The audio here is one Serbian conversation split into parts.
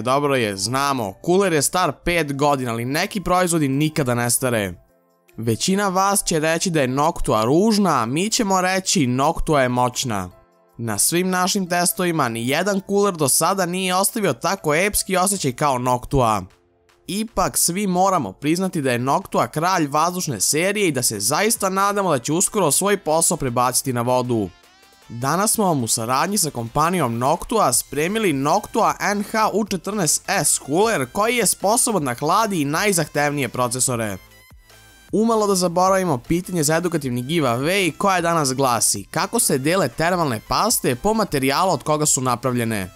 Dobro je, znamo, kuler je star 5 godina, ali neki proizvodi nikada ne stare. Većina vas će reći da je Noctua ružna, a mi ćemo reći Noctua je moćna. Na svim našim testovima ni jedan kuler do sada nije ostavio tako epski osjećaj kao Noctua. Ipak svi moramo priznati da je Noctua kralj vazdušne serije i da se zaista nadamo da će uskoro svoj posao prebaciti na vodu. Danas smo vam u saradnji sa kompanijom Noctua spremili Noctua NH-U14S kuler koji je sposoban da hladi i najzahtevnije procesore. Umalo da zaboravimo pitanje za edukativni giveaway koje danas glasi: kako se dele termalne paste po materijalu od koga su napravljene.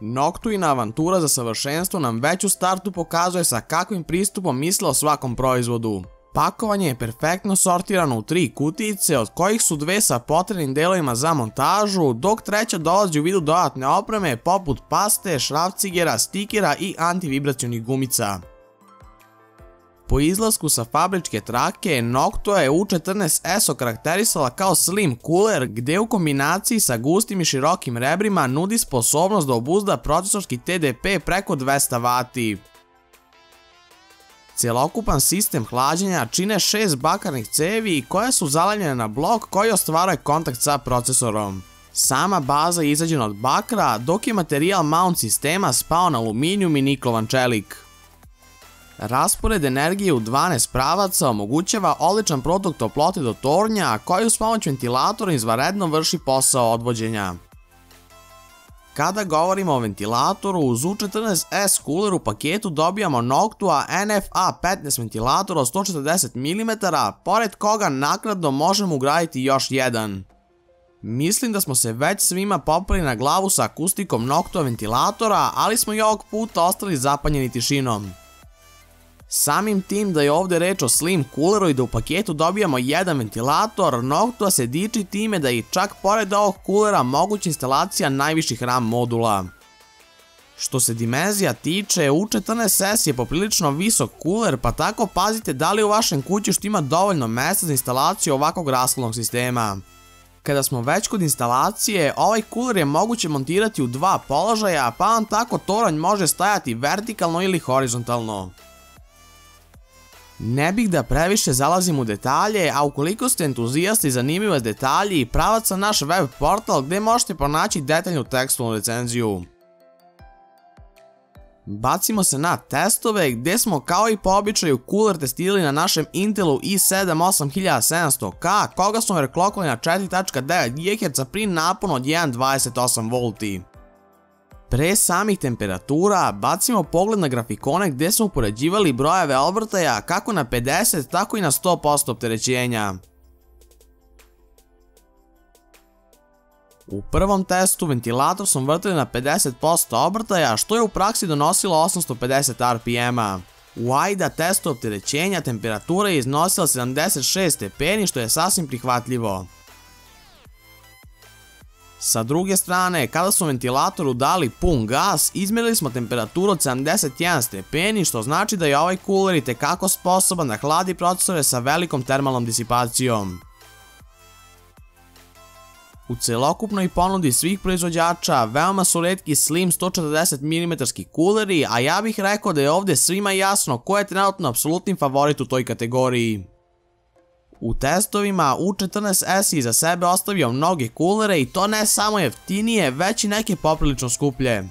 Noctuina avantura za savršenstvo nam već u startu pokazuje sa kakvim pristupom misle o svakom proizvodu. Pakovanje je perfektno sortirano u 3 kutijice, od kojih su 2 sa potrebnim delovima za montažu, dok treća dolazi u vidu dodatne opreme poput paste, šrafcigera, stikera i antivibracionih gumica. Po izlasku sa fabričke trake, Noctua je U14S okarakterisala kao slim kuler, gde u kombinaciji sa gustim i širokim rebrima nudi sposobnost da obuzda procesorski TDP preko 200 W. Celokupan sistem hlađenja čine 6 bakarnih cevi koje su zalemljene na blok koji ostvaruje kontakt sa procesorom. Sama baza je izrađena od bakra, dok je materijal mount sistema spao na aluminijum i niklovan čelik. Raspored energije u 12 pravaca omogućava odličan protok toplote do tornja, koji uz pomoć ventilatora izvanredno vrši posao odvođenja. Kada govorimo o ventilatoru, uz U14S kuler u paketu dobijamo Noctua NF-A15 ventilator od 140 mm, pored koga naknadno možemo ugraditi još jedan. Mislim da smo se već svima popeli na glavu sa akustikom Noctua ventilatora, ali smo i ovog puta ostali zapanjeni tišinom. Samim tim da je ovdje reč o slim kuleru i da u paketu dobijamo jedan ventilator, Noctua se diči time da je čak pored ovog kulera moguća instalacija najviših RAM modula. Što se dimenzija tiče, U14S je poprilično visok kuler, pa tako pazite da li u vašem kućištu ima dovoljno mesta za instalaciju ovakvog rashladnog sistema. Kada smo već kod instalacije, ovaj kuler je moguće montirati u 2 položaja, pa vam tako toranj može stajati vertikalno ili horizontalno. Ne bih da previše zalazim u detalje, a ukoliko ste entuzijasti i zanimljivi vas detalji, pravac sa naš web portal gdje možete pronaći detaljnu tekstualnu recenziju. Bacimo se na testove gdje smo kao i po običaju kuler testirali na našem Intelu i7 8700K, koga smo overclockali na 4.9 GHz pri naponu od 1.28 V. Pre samih temperatura, bacimo pogled na grafikone gdje smo upoređivali brojeve obrtaja kako na 50 tako i na 100% opterećenja. U prvom testu ventilator smo vrtili na 50% obrtaja, što je u praksi donosilo 850 RPM-a. U AIDA testu opterećenja temperatura je iznosila 76 stepeni, što je sasvim prihvatljivo. Sa druge strane, kada smo ventilatoru dali pun gas, izmjerili smo temperaturu od 71 stepeni, što znači da je ovaj kuler itekako sposoban da hladi procesore sa velikom termalnom disipacijom. U celokupnoj ponudi svih proizvođača veoma su retki slim 140 mm kuleri, a ja bih rekao da je ovdje svima jasno ko je trenutno apsolutni favorit u toj kategoriji. U testovima U14S je iza sebe ostavio mnoge kulere i to ne samo jeftinije, već i neke poprilično skuplje.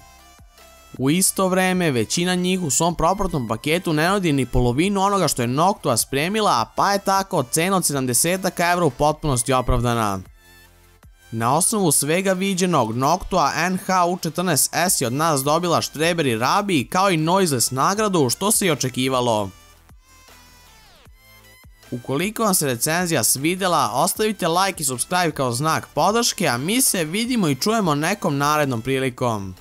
U isto vreme, većina njih u svom propratnom paketu ne nudi ni polovinu onoga što je Noctua spremila, pa je tako cena od 70 € u potpunosti opravdana. Na osnovu svega viđenog, Noctua NH-U14S je od nas dobila štreber i rabi kao i Noiseless nagradu, što se i očekivalo. Ukoliko vam se recenzija svidjela, ostavite like i subscribe kao znak podrške, a mi se vidimo i čujemo nekom narednom prilikom.